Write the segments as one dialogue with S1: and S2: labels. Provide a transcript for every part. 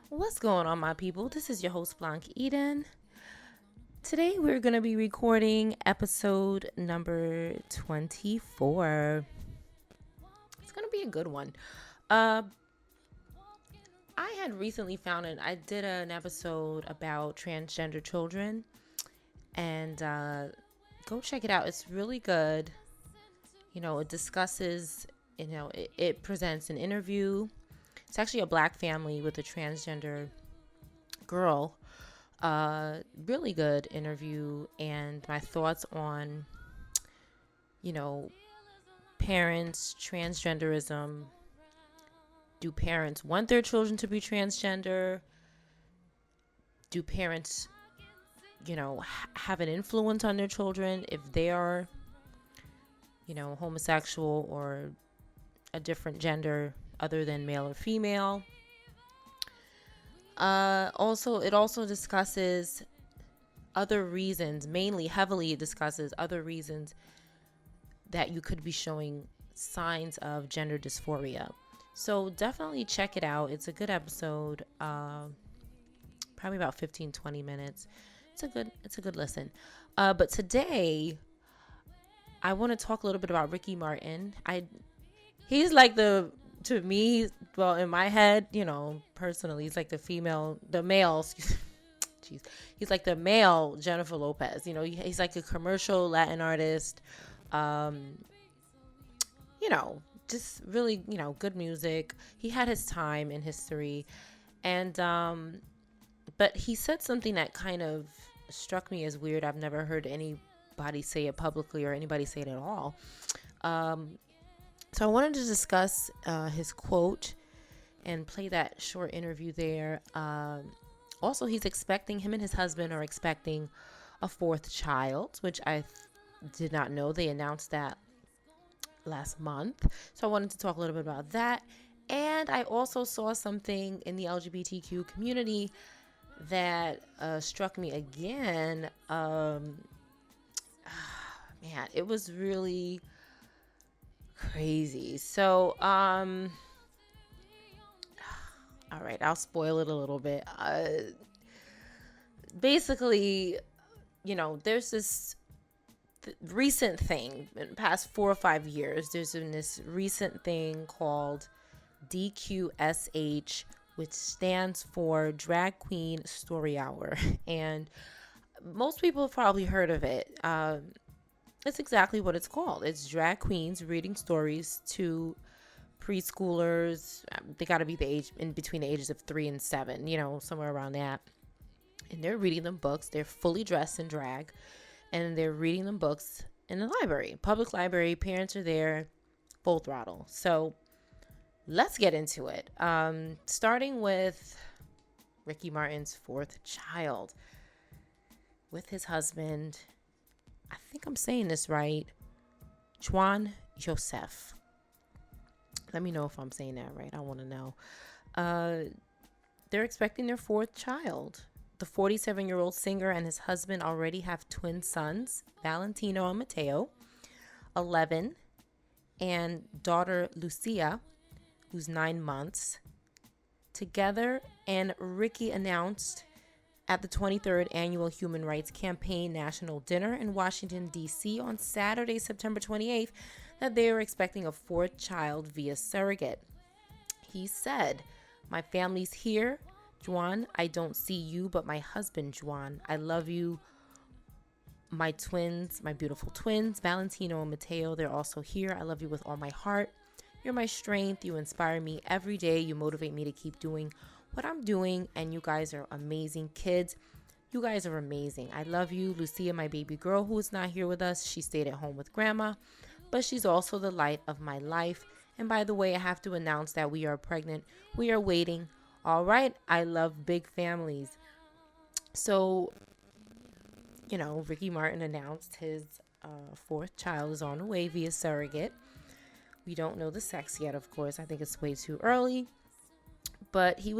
S1: What's going on, my people? This is your host, Blanche Eden. Today, we're going to be recording episode number 24. It's going to be a good one. I had recently I did an episode about transgender children, and go check it out. It's really good. It discusses, it presents an interview. It's actually a black family with a transgender girl. Really good interview, and my thoughts on, parents, transgenderism. Do parents want their children to be transgender? Do parents, have an influence on their children if they are, homosexual or a different gender other than male or female? It also discusses other reasons, heavily discusses other reasons that you could be showing signs of gender dysphoria. So definitely check it out. It's a good episode. Probably about 15-20 minutes. It's a good listen. But today I want to talk a little bit about Ricky Martin. He's like to me, well, in my head, personally, he's like the male, jeez, he's like the male Jennifer Lopez. He's like a commercial Latin artist. Just really, good music. He had his time in history. And, but he said something that kind of struck me as weird. I've never heard anybody say it publicly or anybody say it at all. So I wanted to discuss his quote and play that short interview there. Also, him and his husband are expecting a fourth child, which I did not know. They announced that last month. So I wanted to talk a little bit about that. And I also saw something in the LGBTQ community that struck me again. Man, it was really crazy. So, all right, I'll spoil it a little bit. Basically, there's this recent thing in the past 4 or 5 years. There's been this recent thing called dqsh, which stands for Drag Queen Story Hour. And most people have probably heard of it. It's exactly what it's called. It's drag queens reading stories to preschoolers. They got to be the age in between the ages of 3 and 7, somewhere around that. And they're reading them books. They're fully dressed in drag, and they're reading them books in the library, public library. Parents are there, full throttle. So let's get into it. Starting with Ricky Martin's fourth child with his husband. I think I'm saying this right. Juan Joseph. Let me know if I'm saying that right. I want to know. They're expecting their fourth child. The 47-year-old singer and his husband already have twin sons, Valentino and Mateo, 11, and daughter Lucia, who's 9 months. Together, and Ricky announced at the 23rd Annual Human Rights Campaign National Dinner in Washington, D.C. on Saturday, September 28th, that they are expecting a fourth child via surrogate. He said, "My family's here. Juan, I don't see you, but my husband, Juan. I love you. My twins, my beautiful twins, Valentino and Mateo, they're also here. I love you with all my heart. You're my strength. You inspire me every day. You motivate me to keep doing what I'm doing, and you guys are amazing kids. You guys are amazing. I love you. Lucia, my baby girl, who is not here with us, she stayed at home with grandma, but she's also the light of my life. And by the way, I have to announce that we are pregnant. We are waiting. All right. I love big families." So, Ricky Martin announced his fourth child is on the way via surrogate. We don't know the sex yet, of course. I think it's way too early. But he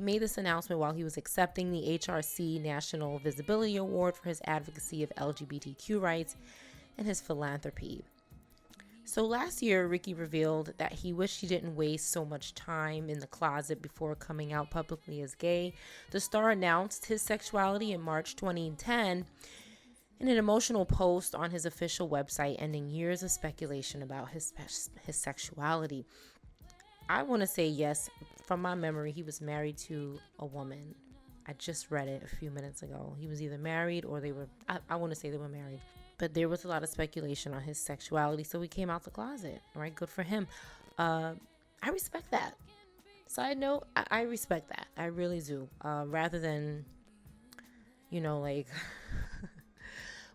S1: made this announcement while he was accepting the HRC National Visibility Award for his advocacy of LGBTQ rights and his philanthropy. So last year, Ricky revealed that he wished he didn't waste so much time in the closet before coming out publicly as gay. The star announced his sexuality in March 2010 in an emotional post on his official website, ending years of speculation about his sexuality. I want to say yes, from my memory, he was married to a woman. I just read it a few minutes ago. He was either married or they were, I want to say they were married. But there was a lot of speculation on his sexuality, so he came out the closet, right? Good for him. I respect that. Side note, I respect that. I really do. Rather than, like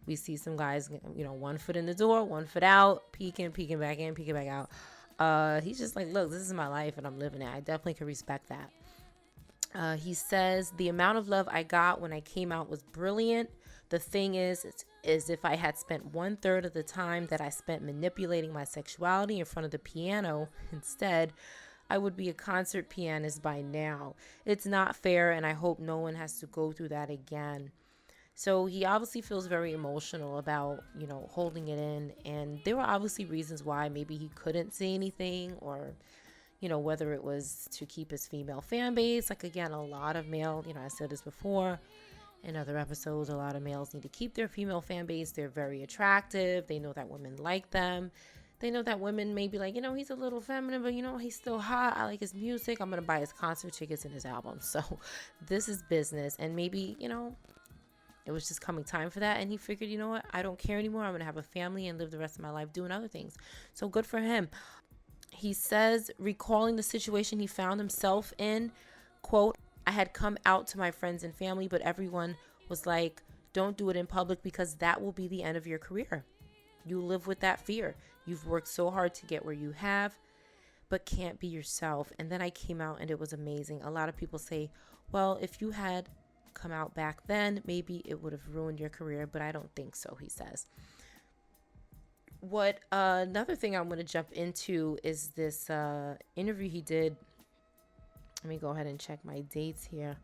S1: we see some guys, 1 foot in the door, 1 foot out, peeking back in, peeking back out. He's just like, look, this is my life and I'm living it. I definitely could respect that. He says, the amount of love I got when I came out was brilliant. The thing is if I had spent 1/3 of the time that I spent manipulating my sexuality in front of the piano instead, I would be a concert pianist by now. It's not fair, and I hope no one has to go through that again. So he obviously feels very emotional about, holding it in. And there were obviously reasons why maybe he couldn't say anything, or, whether it was to keep his female fan base. Like, again, a lot of male, I said this before in other episodes, a lot of males need to keep their female fan base. They're very attractive. They know that women like them. They know that women may be like, he's a little feminine, but he's still hot. I like his music. I'm going to buy his concert tickets and his album. So this is business. And maybe, it was just coming time for that. And he figured, you know what? I don't care anymore. I'm going to have a family and live the rest of my life doing other things. So good for him. He says, recalling the situation he found himself in, quote, I had come out to my friends and family, but everyone was like, don't do it in public because that will be the end of your career. You live with that fear. You've worked so hard to get where you have, but can't be yourself. And then I came out and it was amazing. A lot of people say, well, if you had come out back then, maybe it would have ruined your career, but I don't think so, he says. What another thing I'm going to jump into is this interview he did. Let me go ahead and check my dates here.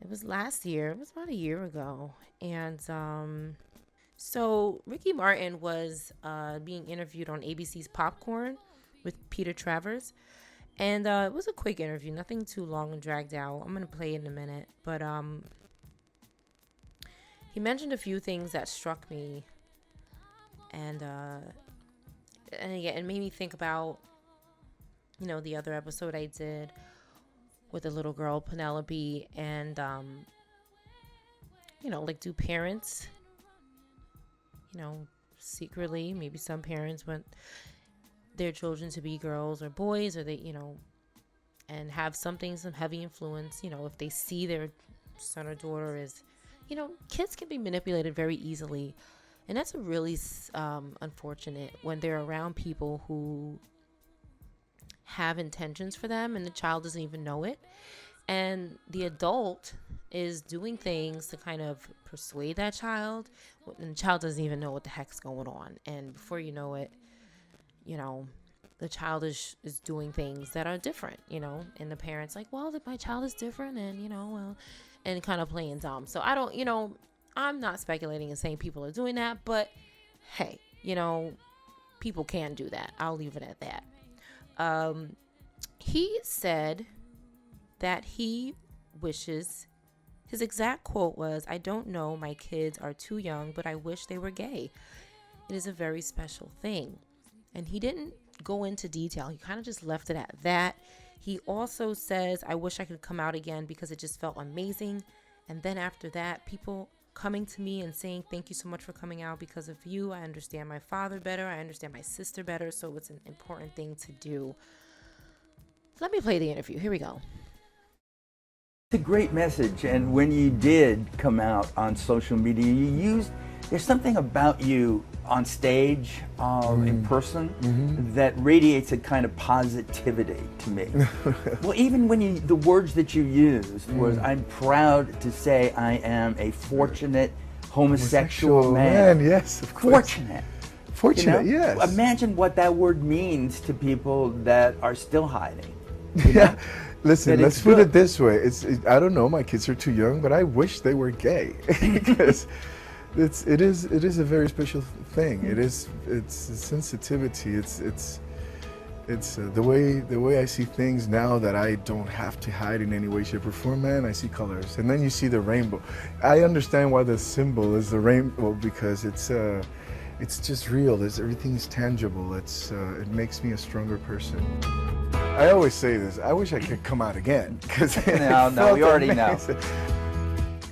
S1: It was last year. It was about a year ago. And so Ricky Martin was being interviewed on ABC's Popcorn with Peter Travers. And it was a quick interview, nothing too long and dragged out. I'm going to play it in a minute. But he mentioned a few things that struck me. And again, it made me think about, the other episode I did with the little girl, Penelope. And, do parents, secretly, maybe some parents want their children to be girls or boys, or they, and have some heavy influence, if they see their son or daughter is, kids can be manipulated very easily. And that's really unfortunate when they're around people who have intentions for them and the child doesn't even know it. And the adult is doing things to kind of persuade that child, and the child doesn't even know what the heck's going on. And before you know it, the child is doing things that are different, and the parent's like, well, my child is different, and, and kind of playing dumb. So I don't, I'm not speculating and saying people are doing that, but hey, people can do that. I'll leave it at that. He said that he wishes, his exact quote was, I don't know, my kids are too young, but I wish they were gay. It is a very special thing. And he didn't go into detail. He kind of just left it at that. He also says, I wish I could come out again because it just felt amazing. And then after that, people coming to me and saying, thank you so much for coming out. Because of you, I understand my father better. I understand my sister better. So it's an important thing to do. Let me play the interview. Here we go.
S2: It's a great message. And when you did come out on social media, there's something about you on stage, in person, that radiates a kind of positivity to me. Well, even when the words that you used was, I'm proud to say I am a fortunate homosexual man.
S3: Yes, of course. Fortunate, yes.
S2: Imagine what that word means to people that are still hiding.
S3: Yeah. Listen, let's put it this way. I don't know, my kids are too young, but I wish they were gay. Because it is a very special thing. It's a sensitivity. It's the way I see things now, that I don't have to hide in any way, shape, or form. Man, I see colors, and then you see the rainbow. I understand why the symbol is the rainbow, because it's just real. Everything's tangible. It makes me a stronger person. I always say this. I wish I could come out again, because
S2: no, we already know.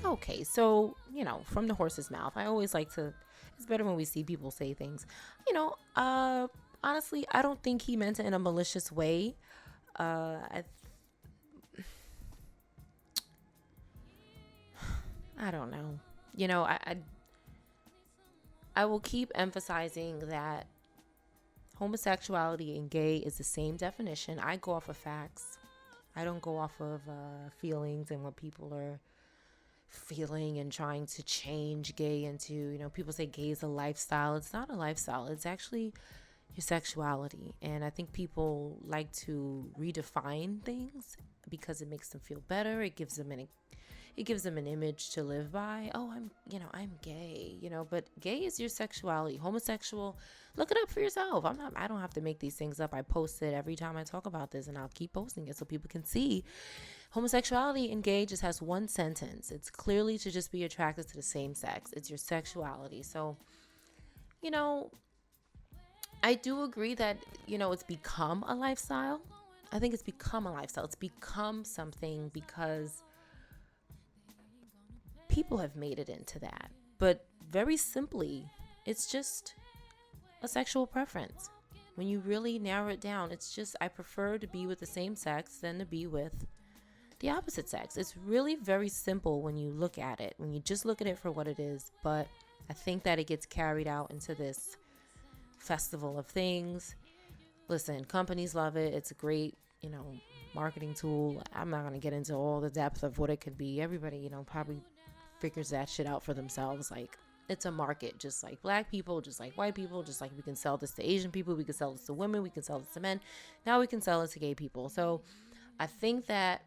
S1: Okay, so, from the horse's mouth, I always like to, it's better when we see people say things. Honestly, I don't think he meant it in a malicious way. I don't know. I will keep emphasizing that homosexuality and gay is the same definition. I go off of facts. I don't go off of feelings and what people are feeling and trying to change gay into, people say gay is a lifestyle. It's not a lifestyle. It's actually your sexuality. And I think people like to redefine things because it makes them feel better. It gives them an image to live by. Oh, I'm gay, but gay is your sexuality. Homosexual, look it up for yourself. I don't have to make these things up. I post it every time I talk about this, and I'll keep posting it so people can see. Homosexuality and gay just has one sentence. It's clearly to just be attracted to the same sex. It's your sexuality. So, I do agree that, it's become a lifestyle. I think it's become a lifestyle. It's become something because people have made it into that. But very simply, it's just a sexual preference. When you really narrow it down, it's just, I prefer to be with the same sex than to be with the opposite sex. It's really very simple when you look at it, when you just look at it for what it is. But I think that it gets carried out into this festival of things. Listen, companies love it. It's a great, marketing tool. I'm not going to get into all the depth of what it could be. Everybody, probably figures that shit out for themselves. Like, it's a market, just like black people, just like white people, just like we can sell this to Asian people, we can sell this to women, we can sell this to men. Now we can sell it to gay people. So I think that,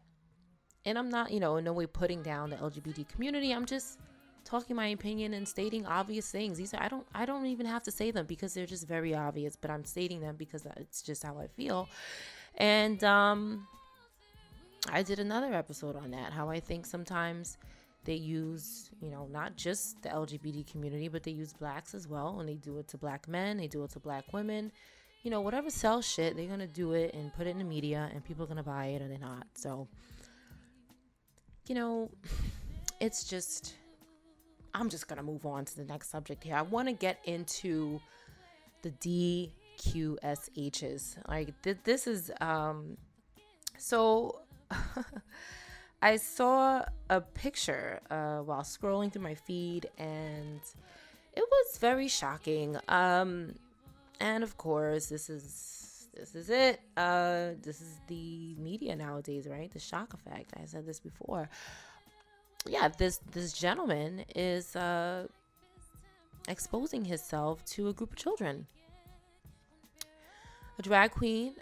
S1: and I'm not, in no way putting down the LGBT community. I'm just talking my opinion and stating obvious things. These are, I don't even have to say them because they're just very obvious, but I'm stating them because it's just how I feel. And I did another episode on that, how I think sometimes they use, not just the LGBT community, but they use blacks as well. And they do it to black men. They do it to black women. Whatever sells shit, they're going to do it and put it in the media, and people are going to buy it or they're not. So, it's just, I'm just going to move on to the next subject here. I want to get into the dqsh's. Like, this is, so I saw a picture while scrolling through my feed, and it was very shocking. And of course, this is it. This is the media nowadays, right? The shock effect. I said this before. Yeah, this gentleman is exposing himself to a group of children. A drag queen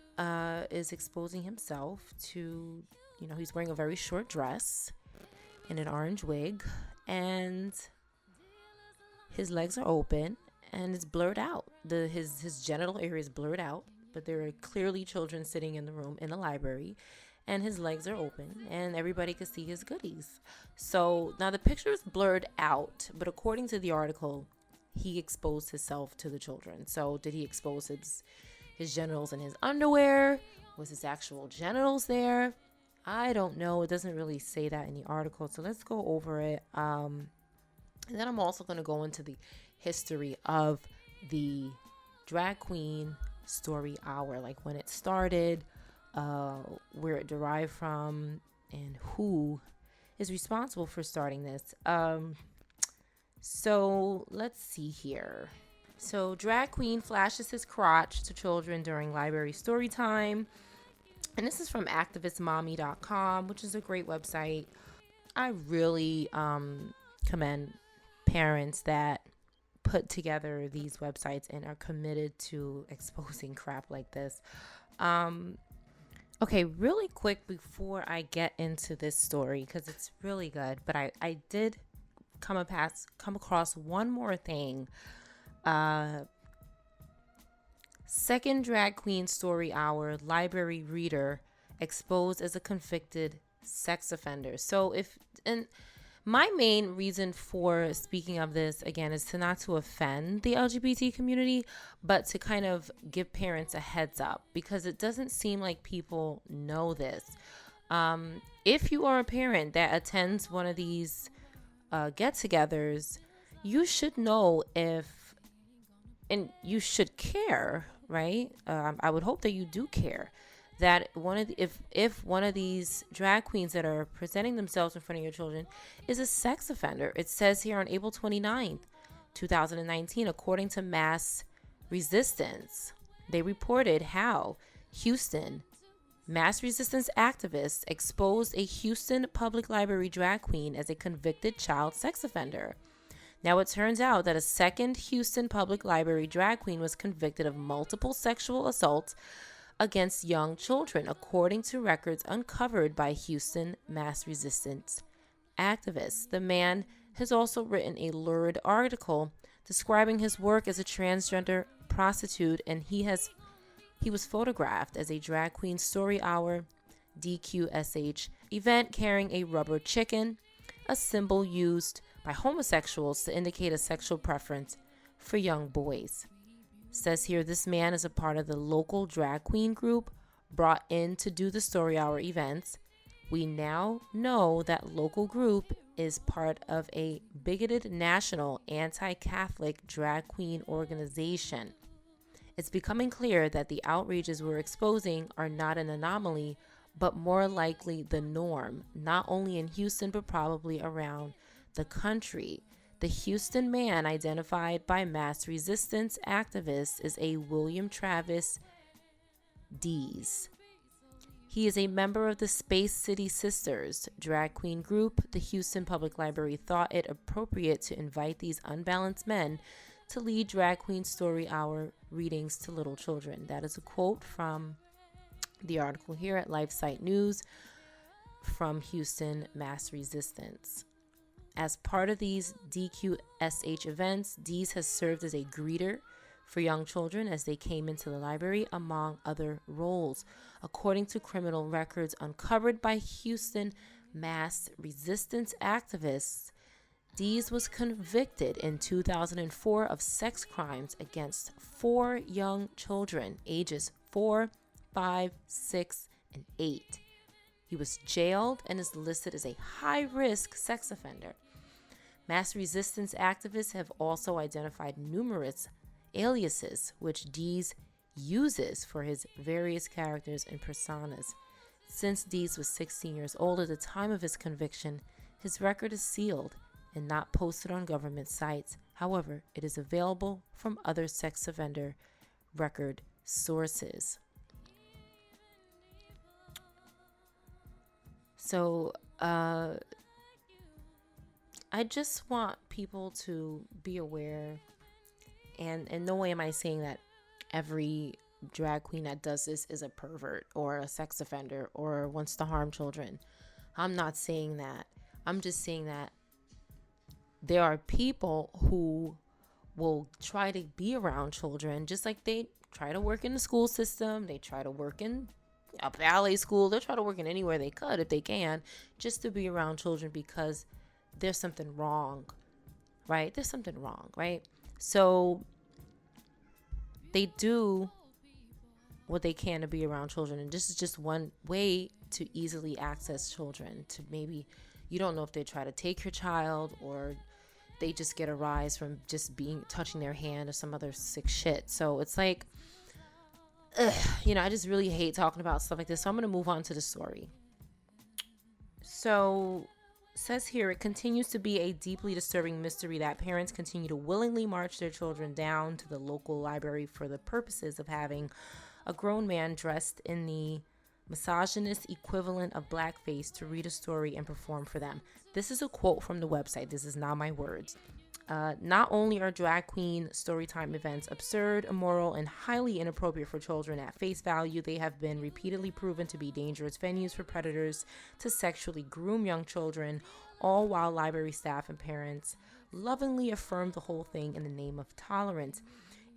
S1: is exposing himself to, he's wearing a very short dress and an orange wig, and his legs are open and it's blurred out. His genital area is blurred out, but there are clearly children sitting in the room in the library, and his legs are open and everybody could see his goodies. So now the picture is blurred out, but according to the article, he exposed himself to the children. So did he expose his genitals in his underwear? Was his actual genitals there? I don't know. It doesn't really say that in the article. So let's go over it. And then I'm also going to go into the history of the drag queen story hour, like when it started, where it derived from, and who is responsible for starting this. So let's see here. So drag queen flashes his crotch to children during library story time. And this is from activistmommy.com, which is a great website. I really commend parents that put together these websites and are committed to exposing crap like this. Okay, really quick before I get into this story, because it's really good, but I did come across one more thing. Second drag queen story hour library reader exposed as a convicted sex offender. And my main reason for speaking of this again is not to offend the LGBT community, but to kind of give parents a heads up, because it doesn't seem like people know this. If you are a parent that attends one of these get-togethers, you should know and you should care, right? I would hope that you do care that if one of these drag queens that are presenting themselves in front of your children is a sex offender. It says here on April 29th, 2019, according to Mass Resistance, they reported how Houston mass resistance activists exposed a Houston Public Library drag queen as a convicted child sex offender. Now, it turns out that a second Houston Public Library drag queen was convicted of multiple sexual assaults against young children, according to records uncovered by Houston mass resistance activists. The man has also written a lurid article describing his work as a transgender prostitute, and he was photographed as a drag queen story hour dqsh event carrying a rubber chicken, a symbol used by homosexuals to indicate a sexual preference for young boys. Says here, this man is a part of the local drag queen group brought in to do the story hour events. We now know that local group is part of a bigoted national anti-Catholic drag queen organization. It's becoming clear that the outrages we're exposing are not an anomaly, but more likely the norm, not only in Houston, but probably around the country. The Houston man identified by mass resistance activists is a William Travis Dees. He is a member of the Space City Sisters drag queen group. The Houston Public Library thought it appropriate to invite these unbalanced men to lead drag queen story hour readings to little children. That is a quote from the article here at LifeSite News from Houston Mass Resistance. As part of these DQSH events, Dees has served as a greeter for young children as they came into the library, among other roles. According to criminal records uncovered by Houston mass resistance activists, Dees was convicted in 2004 of sex crimes against 4 young children, ages 4, 5, 6, and 8. He was jailed and is listed as a high-risk sex offender. Mass resistance activists have also identified numerous aliases which Dees uses for his various characters and personas. Since Dees was 16 years old at the time of his conviction, his record is sealed and not posted on government sites. However, it is available from other sex offender record sources. So, I just want people to be aware, and in no way am I saying that every drag queen that does this is a pervert or a sex offender or wants to harm children. I'm not saying that. I'm just saying that there are people who will try to be around children, just like they try to work in the school system, they try to work in a ballet school, they'll try to work in anywhere they could if they can, just to be around children because there's something wrong, right? There's something wrong, right? So they do what they can to be around children, and this is just one way to easily access children. To maybe, you don't know if they try to take your child or they just get a rise from just touching their hand or some other sick shit. So it's like, I just really hate talking about stuff like this. So I'm going to move on to the story. So says here, it continues to be a deeply disturbing mystery that parents continue to willingly march their children down to the local library for the purposes of having a grown man dressed in the misogynist equivalent of blackface to read a story and perform for them. This is a quote from the website. This is not my words. Not only are drag queen storytime events absurd, immoral, and highly inappropriate for children at face value, they have been repeatedly proven to be dangerous venues for predators to sexually groom young children all while library staff and parents lovingly affirmed the whole thing in the name of tolerance.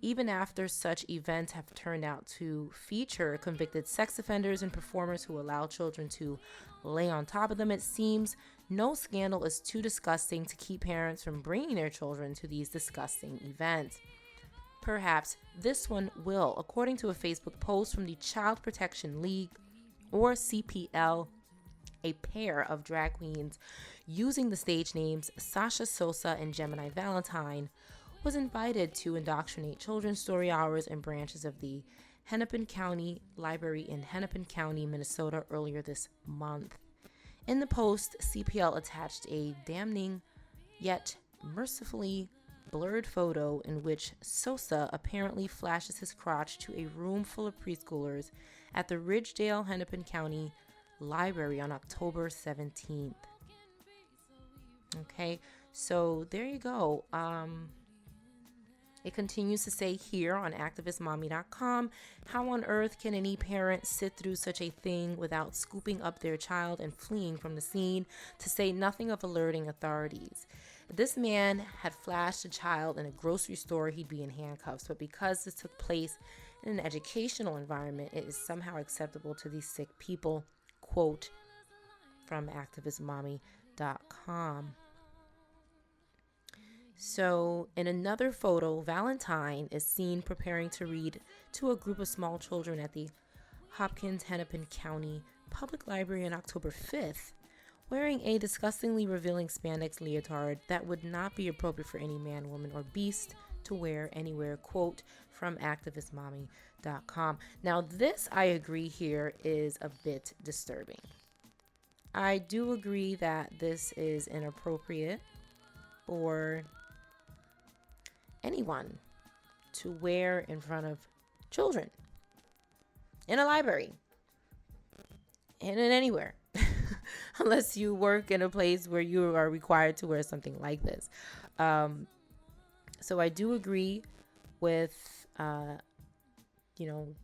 S1: Even after such events have turned out to feature convicted sex offenders and performers who allow children to lay on top of them, it seems no scandal is too disgusting to keep parents from bringing their children to these disgusting events. Perhaps this one will, according to a Facebook post from the Child Protection League, or CPL, a pair of drag queens using the stage names Sasha Sosa and Gemini Valentine was invited to indoctrinate children's story hours and branches of the Hennepin County Library in Hennepin County, Minnesota earlier this month. In the post, CPL attached a damning yet mercifully blurred photo in which Sosa apparently flashes his crotch to a room full of preschoolers at the Ridgedale Hennepin County Library on October 17th. Okay, so there you go. It continues to say here on activistmommy.com, how on earth can any parent sit through such a thing without scooping up their child and fleeing from the scene, to say nothing of alerting authorities? If this man had flashed a child in a grocery store, he'd be in handcuffs. But because this took place in an educational environment, it is somehow acceptable to these sick people. Quote from activistmommy.com. So in another photo, Valentine is seen preparing to read to a group of small children at the Hopkins Hennepin County Public Library on October 5th, wearing a disgustingly revealing spandex leotard that would not be appropriate for any man, woman, or beast to wear anywhere. Quote from activistmommy.com. Now this, I agree here, is a bit disturbing. I do agree that this is inappropriate for anyone to wear in front of children in a library and in anywhere unless you work in a place where you are required to wear something like this. So I do agree with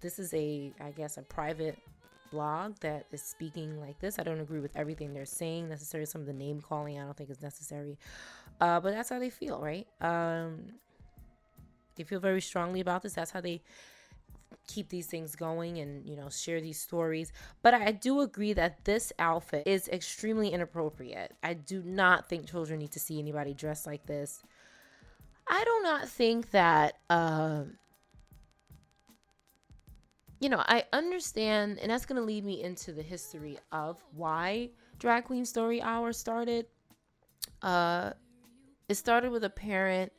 S1: this is a private blog that is speaking like this. I don't agree with everything they're saying necessarily. Some of the name calling I don't think is necessary, but that's how they feel, right? They feel very strongly about this. That's how they keep these things going and, share these stories. But I do agree that this outfit is extremely inappropriate. I do not think children need to see anybody dressed like this. I do not think that, I understand, and that's going to lead me into the history of why Drag Queen Story Hour started. It started with a parent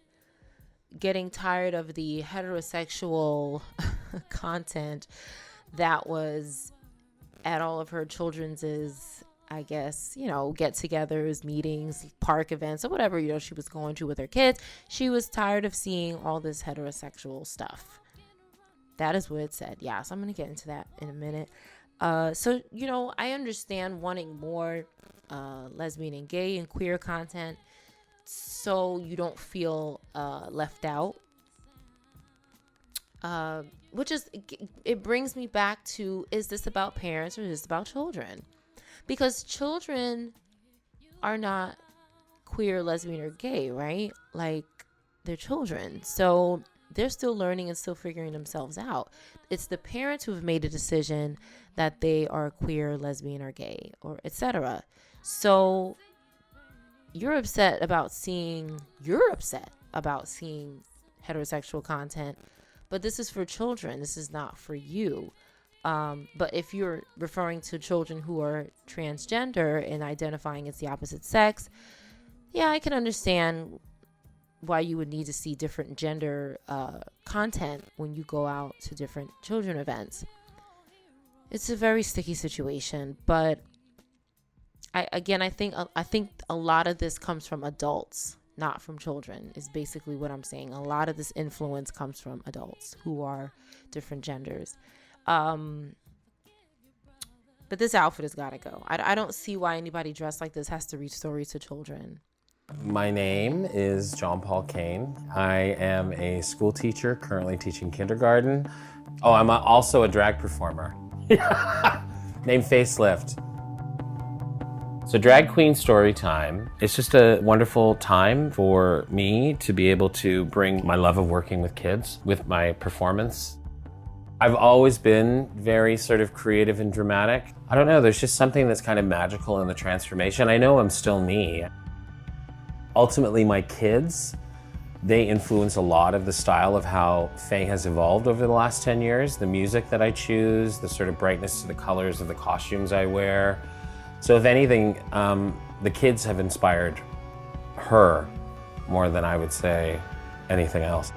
S1: getting tired of the heterosexual content that was at all of her children's, get-togethers, meetings, park events, or whatever, she was going to with her kids. She was tired of seeing all this heterosexual stuff. That is what it said. Yeah, so I'm going to get into that in a minute. So, I understand wanting more lesbian and gay and queer content so you don't feel left out. It brings me back to, is this about parents or is this about children? Because children are not queer, lesbian, or gay, right? Like, they're children. So they're still learning and still figuring themselves out. It's the parents who have made a decision that they are queer, lesbian, or gay, or etc. So you're upset about seeing heterosexual content, but this is for children. This is not for you. But if you're referring to children who are transgender and identifying as the opposite sex, yeah, I can understand why you would need to see different gender content when you go out to different children events. It's a very sticky situation, but I think a lot of this comes from adults, not from children, is basically what I'm saying. A lot of this influence comes from adults who are different genders. But this outfit has got to go. I don't see why anybody dressed like this has to read stories to children.
S4: My name is John Paul Kane. I am a school teacher, currently teaching kindergarten. Oh, I'm also a drag performer. Named Facelift. So Drag Queen Storytime, it's just a wonderful time for me to be able to bring my love of working with kids with my performance. I've always been very sort of creative and dramatic. I don't know, there's just something that's kind of magical in the transformation. I know I'm still me. Ultimately, my kids, they influence a lot of the style of how Faye has evolved over the last 10 years. The music that I choose, the sort of brightness to the colors of the costumes I wear. So if anything, the kids have inspired her more than I would say anything else.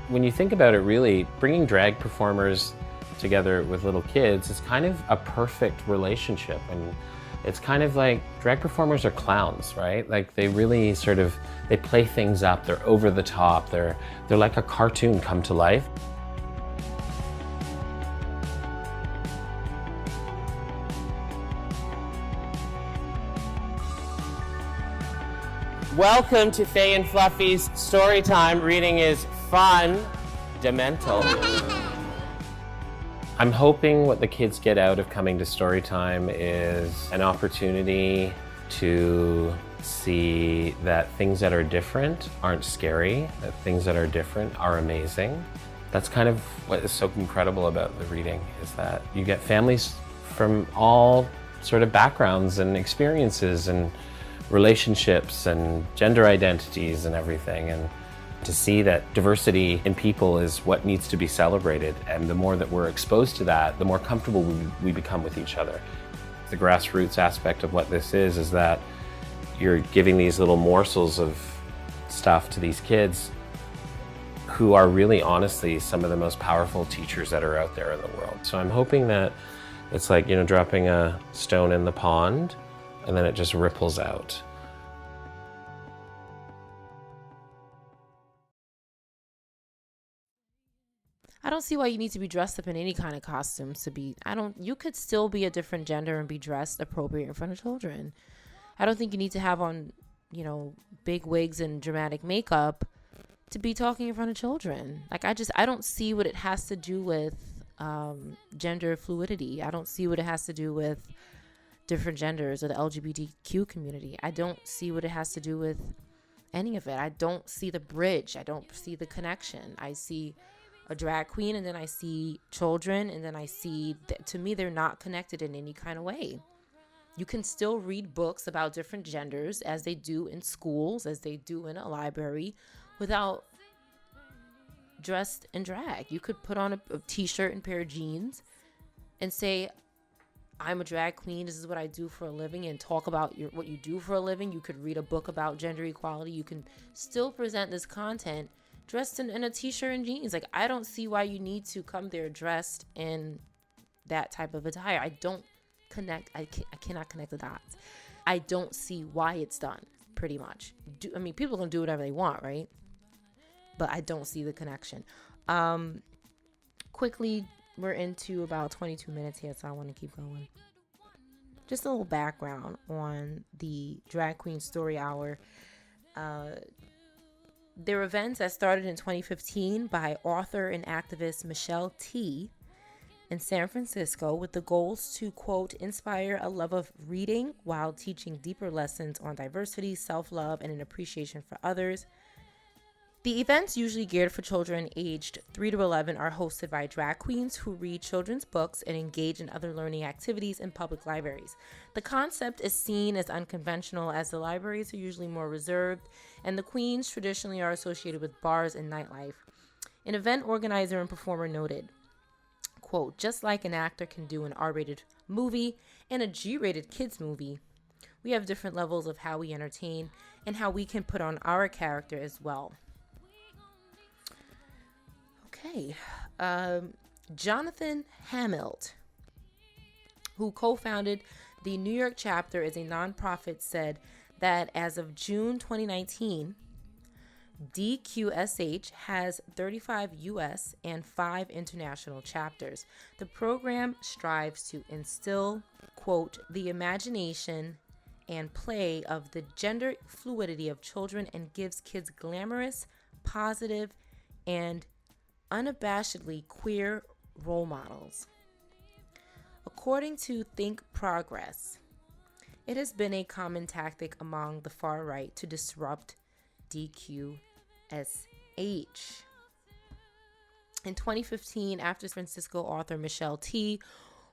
S4: When you think about it, really, bringing drag performers together with little kids is kind of a perfect relationship. And it's kind of like drag performers are clowns, right? Like they really sort of, they play things up, they're over the top, they're like a cartoon come to life. Welcome to Faye and Fluffy's Storytime. Reading is fundamental. I'm hoping what the kids get out of coming to Storytime is an opportunity to see that things that are different aren't scary, that things that are different are amazing. That's kind of what is so incredible about the reading, is that you get families from all sort of backgrounds and experiences and relationships and gender identities and everything, and to see that diversity in people is what needs to be celebrated, and the more that we're exposed to that, the more comfortable we become with each other. The grassroots aspect of what this is that you're giving these little morsels of stuff to these kids who are really honestly some of the most powerful teachers that are out there in the world. So I'm hoping that it's like, you know, dropping a stone in the pond and then it just ripples out.
S1: I don't see why you need to be dressed up in any kind of costumes to be, you could still be a different gender and be dressed appropriate in front of children. I don't think you need to have on, you know, big wigs and dramatic makeup to be talking in front of children. Like, I don't see what it has to do with gender fluidity. I don't see what it has to do with different genders or the LGBTQ community. I don't see what it has to do with any of it. I don't see the bridge. I don't see the connection. I see a drag queen and then I see children and then I see, to me, they're not connected in any kind of way. You can still read books about different genders as they do in schools, as they do in a library, without dressed in drag. You could put on a t-shirt and pair of jeans and say, I'm a drag queen, this is what I do for a living, and talk about what you do for a living. You could read a book about gender equality. You can still present this content dressed in a t-shirt and jeans. Like, I don't see why you need to come there dressed in that type of attire. I don't connect. I cannot connect the dots. I don't see why it's done, pretty much. People can do whatever they want, right? But I don't see the connection. Quickly, we're into about 22 minutes here, so I want to keep going. Just a little background on the Drag Queen Story Hour. They're events that started in 2015 by author and activist Michelle T. in San Francisco with the goals to, quote, inspire a love of reading while teaching deeper lessons on diversity, self-love, and an appreciation for others. The events, usually geared for children aged 3 to 11, are hosted by drag queens who read children's books and engage in other learning activities in public libraries. The concept is seen as unconventional, as the libraries are usually more reserved, and the queens traditionally are associated with bars and nightlife. An event organizer and performer noted, quote, just like an actor can do an R-rated movie and a G-rated kids movie, we have different levels of how we entertain and how we can put on our character as well. Okay, Jonathan Hamilt, who co-founded the New York chapter as a nonprofit, said that as of June 2019, dqsh has 35 U.S. and 5 international chapters. The program strives to instill, quote, the imagination and play of the gender fluidity of children and gives kids glamorous, positive, and unabashedly queer role models. According to Think Progress, It has been a common tactic among the far right to disrupt dqsh. In 2015, after San Francisco author Michelle T.,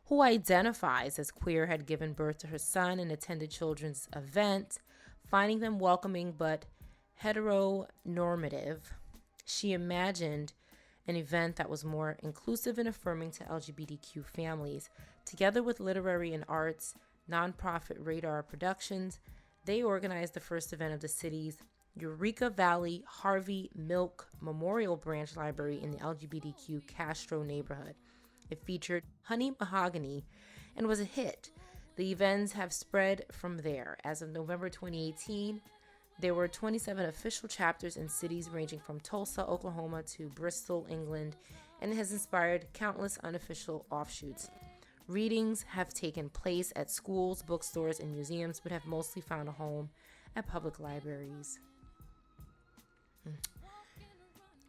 S1: who identifies as queer, had given birth to her son and attended children's event, finding them welcoming but heteronormative, she imagined an event that was more inclusive and affirming to LGBTQ families. Together with literary and arts nonprofit Radar Productions, they organized the first event of the city's Eureka Valley Harvey Milk Memorial Branch Library in the LGBTQ Castro neighborhood. It featured Honey Mahogany and was a hit. The events have spread from there. As of November 2018, there were 27 official chapters in cities ranging from Tulsa, Oklahoma to Bristol, England, and it has inspired countless unofficial offshoots. Readings have taken place at schools, bookstores, and museums, but have mostly found a home at public libraries.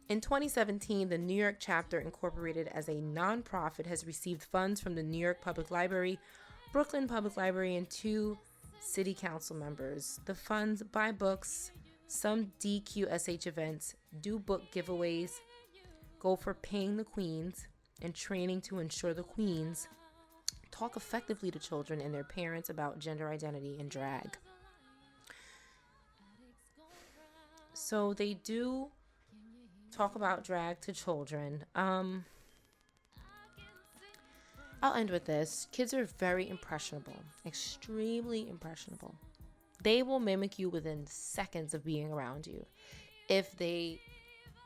S1: In 2017, the New York chapter, incorporated as a nonprofit, has received funds from the New York Public Library, Brooklyn Public Library, and 2 city council members. The funds buy books, some dqsh events, do book giveaways, go for paying the queens, and training to ensure the queens talk effectively to children and their parents about gender identity and drag. So they do talk about drag to children. I'll end with this. Kids are very impressionable, extremely impressionable. They will mimic you within seconds of being around you. If they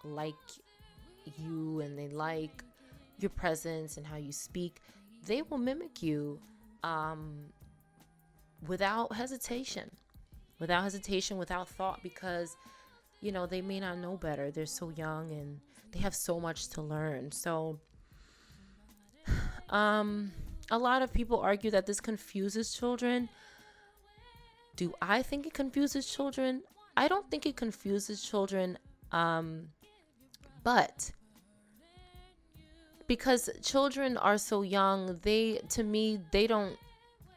S1: like you and they like your presence and how you speak, they will mimic you without hesitation, without thought, because they may not know better. They're so young and they have so much to learn. So a lot of people argue that this confuses children. Do I think it confuses children? I don't think it confuses children, but because children are so young, to me, they don't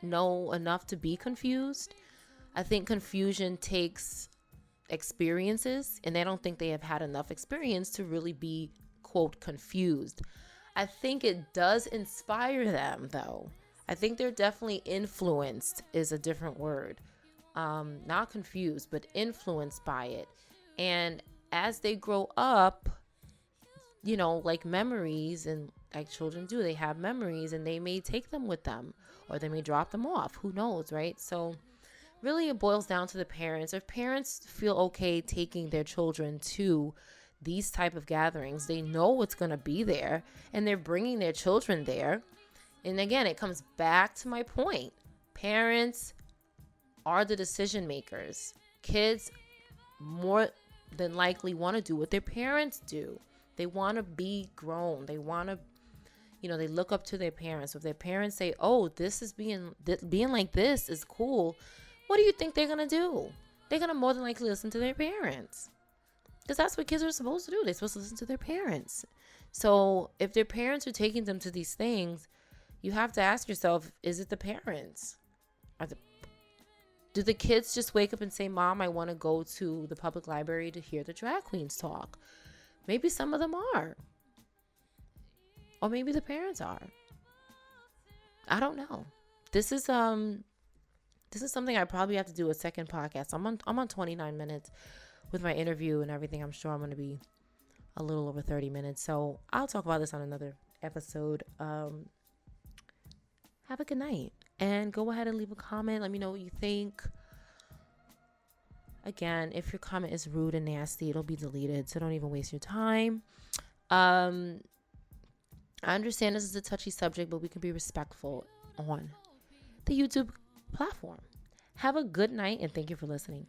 S1: know enough to be confused. I think confusion takes experiences, and they don't think they have had enough experience to really be, quote, confused. I think it does inspire them, though. I think they're definitely influenced, is a different word. Not confused, but influenced by it. And as they grow up, like memories, and like children do, they have memories and they may take them with them or they may drop them off. Who knows, right? So really it boils down to the parents. If parents feel okay taking their children to these type of gatherings, they know what's going to be there and they're bringing their children there. And again, it comes back to my point. Parents are the decision makers. Kids more than likely want to do what their parents do. They want to be grown. They want to, they look up to their parents. So if their parents say, oh, this is being like this is cool, what do you think they're going to do? They're going to more than likely listen to their parents. Because that's what kids are supposed to do. They're supposed to listen to their parents. So if their parents are taking them to these things, you have to ask yourself, is it the parents? Do the kids just wake up and say, Mom, I want to go to the public library to hear the drag queens talk? Maybe some of them are. Or maybe the parents are. I don't know. This is something I probably have to do a second podcast. I'm on 29 minutes with my interview and everything. I'm sure I'm going to be a little over 30 minutes. So I'll talk about this on another episode. Have a good night. And go ahead and leave a comment. Let me know what you think. Again, if your comment is rude and nasty, it'll be deleted. So don't even waste your time. I understand this is a touchy subject, but we can be respectful on the YouTube platform. Have a good night and thank you for listening.